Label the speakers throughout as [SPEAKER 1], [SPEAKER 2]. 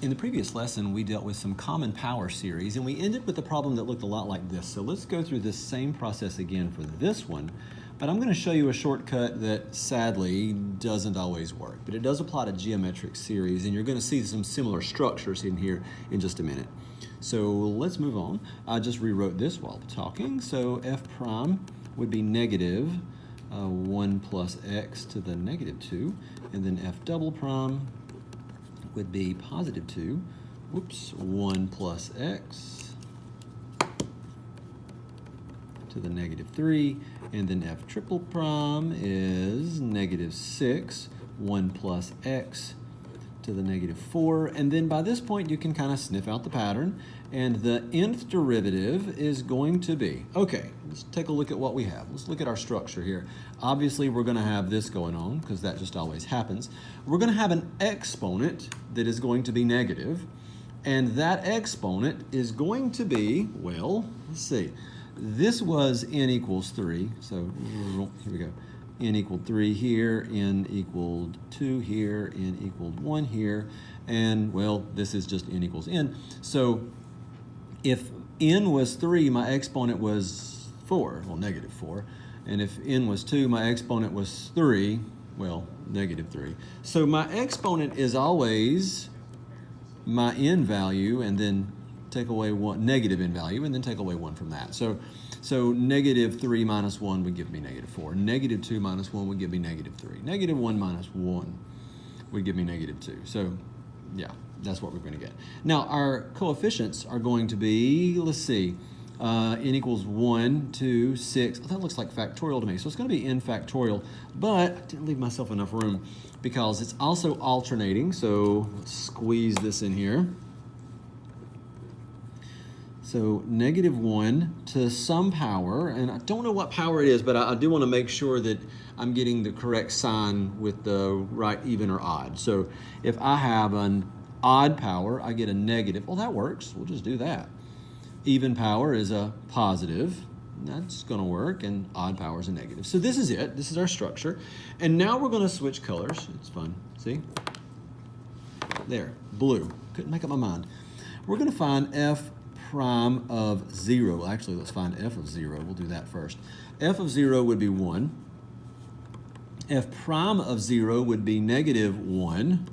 [SPEAKER 1] In the previous lesson, we dealt with some common power series, and we ended with a problem that looked a lot like this. So let's go through this same process again for this one, but I'm going to show you a shortcut that sadly doesn't always work, but it does apply to geometric series, and you're going to see some similar structures in here in just a minute. So let's move on. I just rewrote this while talking. So f prime would be negative 1 plus x to the negative 2, and then f double prime would be positive 2, 1 plus x to the negative 3, and then f triple prime is negative 6, 1 plus x to the negative 4, and then by this point you can kind of sniff out the pattern, and the nth derivative is going to be, okay, let's take a look at what we have. Let's look at our structure here. Obviously we're going to have this going on because that just always happens. We're going to have an exponent that is going to be negative, and that exponent is going to be, well, let's see, this was n equals 3, so here we go. N equaled 3 here, n equaled 2 here, n equaled 1 here, and well, this is just n equals n. So if n was 3, my exponent was 4, well, negative 4. And if n was 2, my exponent was 3, well, negative 3. So my exponent is always my n value, and then take away 1, negative n value, and then take away 1 from that. So negative 3 minus 1 would give me negative 4. Negative 2 minus 1 would give me negative 3. Negative 1 minus 1 would give me negative 2. So yeah, that's what we're going to get. Now our coefficients are going to be, let's see, n equals 1, 2, 6. Oh, that looks like factorial to me. So it's going to be n factorial, but I didn't leave myself enough room because it's also alternating. So let's squeeze this in here. So negative 1 to some power, and I don't know what power it is, but I do want to make sure that I'm getting the correct sign with the right even or odd. So if I have an odd power, I get a negative. Well, that works. We'll just do that. Even power is a positive. That's going to work, and odd power is a negative. So this is it. This is our structure. And now we're going to switch colors. It's fun. See? There. Blue. Couldn't make up my mind. We're going to find f prime of 0. Actually, let's find f of 0. We'll do that first. F of 0 would be 1. F prime of 0 would be negative 1.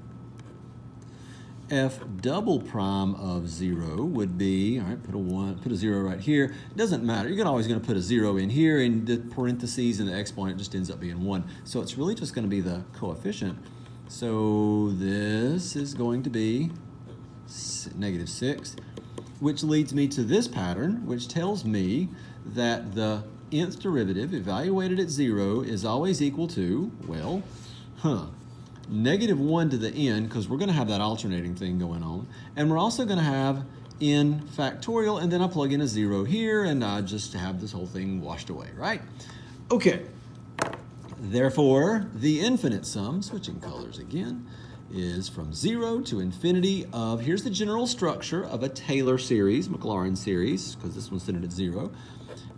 [SPEAKER 1] F double prime of 0 would be, all right, put a 0 right here. It doesn't matter. You're always going to put a 0 in here, and the parentheses and the exponent just ends up being 1. So it's really just going to be the coefficient. So this is going to be negative 6. Which leads me to this pattern, which tells me that the nth derivative evaluated at 0 is always equal to, well, negative 1 to the n, because we're going to have that alternating thing going on. And we're also going to have n factorial, and then I plug in a 0 here, and I just have this whole thing washed away, right? Okay. Therefore, the infinite sum, switching colors again, is from 0 to infinity of, here's the general structure of a Taylor series, Maclaurin series, because this one's centered at 0.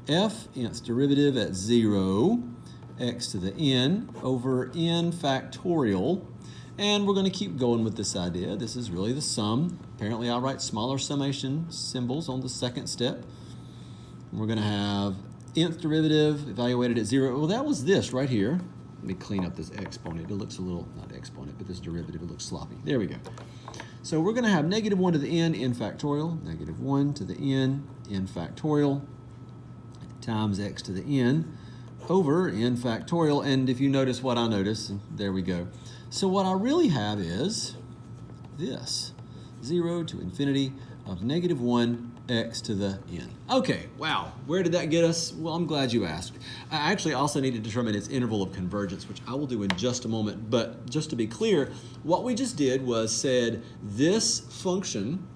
[SPEAKER 1] F nth derivative at 0, x to the n over n factorial. And we're going to keep going with this idea. This is really the sum. Apparently I'll write smaller summation symbols on the second step. We're going to have nth derivative evaluated at 0. Well, that was this right here. Let me clean up this exponent. It looks a little, not exponent, but this derivative, it looks sloppy. There we go. So we're going to have negative 1 to the n factorial, negative 1 to the n factorial, times x to the n over n factorial. And if you notice what I notice, there we go. So what I really have is this, 0 to infinity of negative 1 x to the n. Okay, wow, where did that get us? Well, I'm glad you asked. I actually also need to determine its interval of convergence, which I will do in just a moment. But just to be clear, what we just did was said this function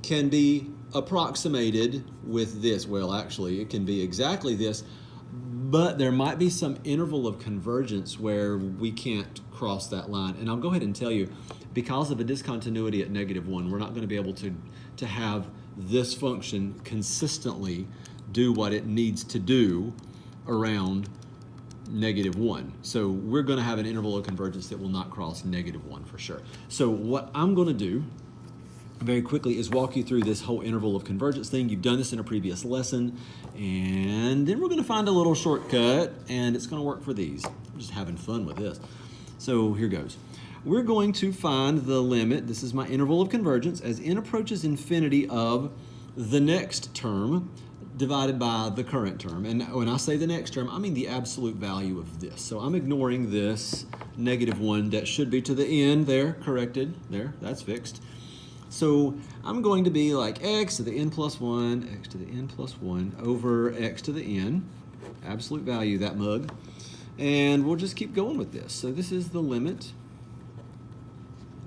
[SPEAKER 1] can be approximated with this. Well, actually, it can be exactly this, but there might be some interval of convergence where we can't cross that line. And I'll go ahead and tell you, because of a discontinuity at negative 1, we're not going to be able to have this function consistently do what it needs to do around negative 1. So we're going to have an interval of convergence that will not cross negative 1 for sure. So what I'm going to do very quickly is walk you through this whole interval of convergence thing. You've done this in a previous lesson, and then we're going to find a little shortcut, and it's going to work for these. We're just having fun with this. So here goes. We're going to find the limit, this is my interval of convergence, as n approaches infinity of the next term divided by the current term. And when I say the next term, I mean the absolute value of this. So I'm ignoring this -1 that should be to the n there, corrected, there, that's fixed. So I'm going to be like x to the n plus 1, x to the n plus 1 over x to the n, absolute value, that mug. And we'll just keep going with this. So this is the limit,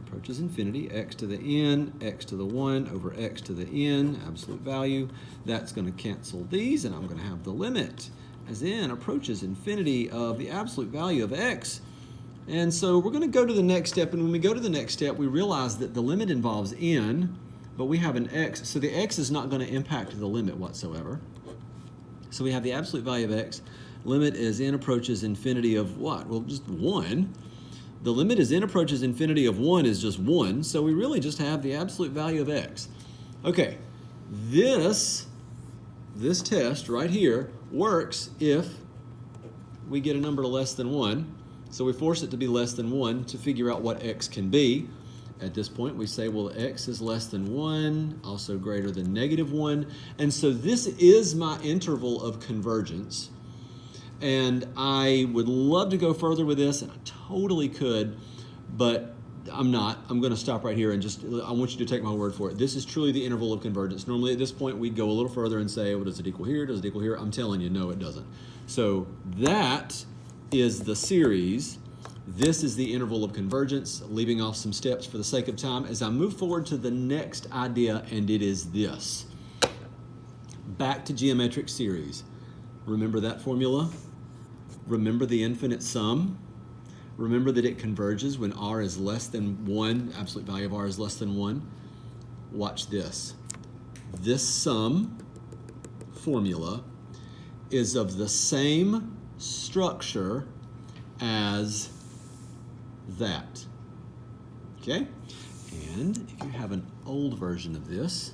[SPEAKER 1] approaches infinity, x to the n, x to the 1 over x to the n, absolute value. That's going to cancel these, and I'm going to have the limit as n approaches infinity of the absolute value of x. And so we're going to go to the next step, and when we go to the next step, we realize that the limit involves n, but we have an x, so the x is not going to impact the limit whatsoever. So we have the absolute value of x. Limit as n approaches infinity of what? Well, just 1. The limit as n approaches infinity of 1 is just 1, so we really just have the absolute value of x. Okay, this test right here works if we get a number less than 1. So we force it to be less than 1 to figure out what x can be. At this point, we say, well, x is less than 1, also greater than -1. And so this is my interval of convergence. And I would love to go further with this, and I totally could, but I'm not. I'm going to stop right here and I want you to take my word for it. This is truly the interval of convergence. Normally at this point, we'd go a little further and say, well, does it equal here? Does it equal here? I'm telling you, no, it doesn't. So that is the series. This is the interval of convergence, leaving off some steps for the sake of time as I move forward to the next idea, and it is this. Back to geometric series. Remember that formula? Remember the infinite sum? Remember that it converges when r is less than 1, absolute value of r is less than 1. Watch this. This sum formula is of the same structure as that. Okay? And if you have an old version of this,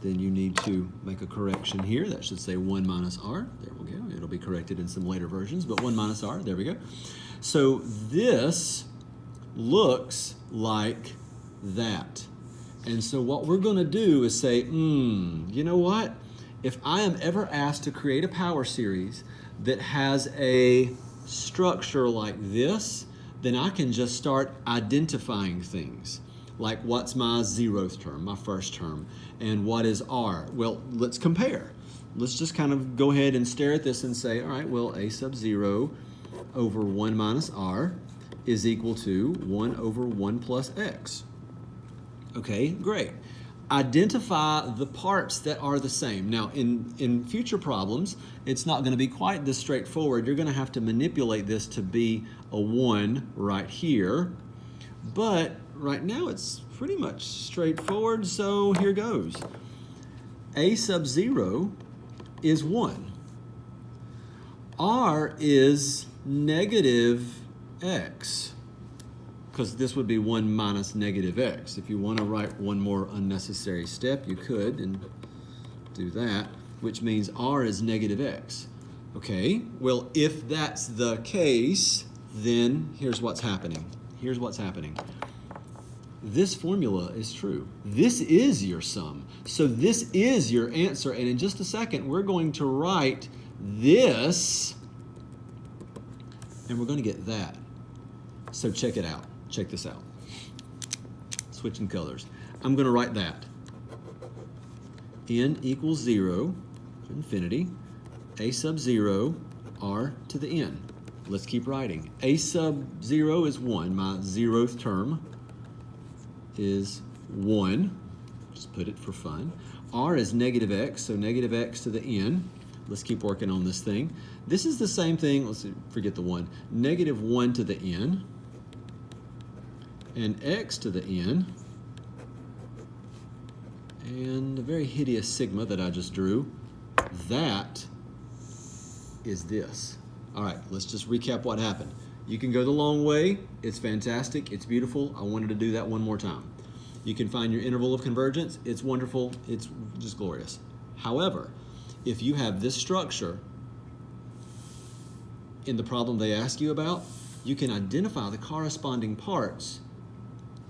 [SPEAKER 1] then you need to make a correction here. That should say 1 minus r. There we go. It'll be corrected in some later versions, but 1 minus r. There we go. So this looks like that. And so what we're going to do is say, you know what? If I am ever asked to create a power series that has a structure like this, then I can just start identifying things. Like, what's my 0th term, my first term, and what is r? Well, let's compare. Let's just kind of go ahead and stare at this and say, all right, well, a sub 0 over 1 minus r is equal to 1 over 1 plus x. Okay, great. Identify the parts that are the same. Now, in future problems, it's not going to be quite this straightforward. You're going to have to manipulate this to be a 1 right here. But right now, it's pretty much straightforward, so here goes. A sub 0 is 1. R is negative x, because this would be 1 minus negative x. If you want to write one more unnecessary step, you could and do that, which means r is negative x. Okay, well, if that's the case, then here's what's happening. Here's what's happening. This formula is true. This is your sum. So this is your answer. And in just a second, we're going to write this, and we're going to get that. So check it out. Check this out. Switching colors. I'm going to write that. N equals 0, infinity, a sub 0, r to the n. Let's keep writing. A sub 0 is 1. My 0th term is 1. Just put it for fun. R is negative x, so negative x to the n. Let's keep working on this thing. This is the same thing. Let's forget the 1. Negative 1 to the n. And x to the n. And a very hideous sigma that I just drew. That is this. All right, let's just recap what happened. You can go the long way. It's fantastic. It's beautiful. I wanted to do that one more time. You can find your interval of convergence. It's wonderful. It's just glorious. However, if you have this structure in the problem they ask you about, you can identify the corresponding parts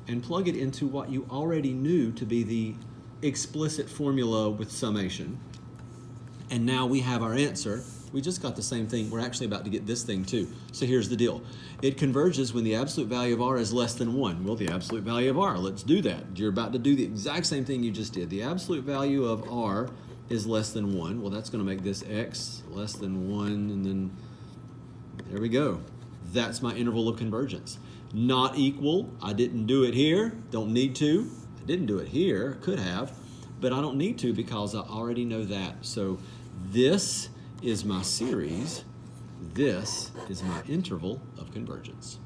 [SPEAKER 1] and plug it into what you already knew to be the explicit formula with summation. And now we have our answer. We just got the same thing. We're actually about to get this thing too. So here's the deal. It converges when the absolute value of r is less than 1. Well, the absolute value of r, let's do that. You're about to do the exact same thing you just did. The absolute value of r is less than 1. Well, that's going to make this x less than 1, and then there we go. That's my interval of convergence. Not equal. I didn't do it here. Don't need to. I didn't do it here. Could have. But I don't need to because I already know that. So this is my series. This is my interval of convergence.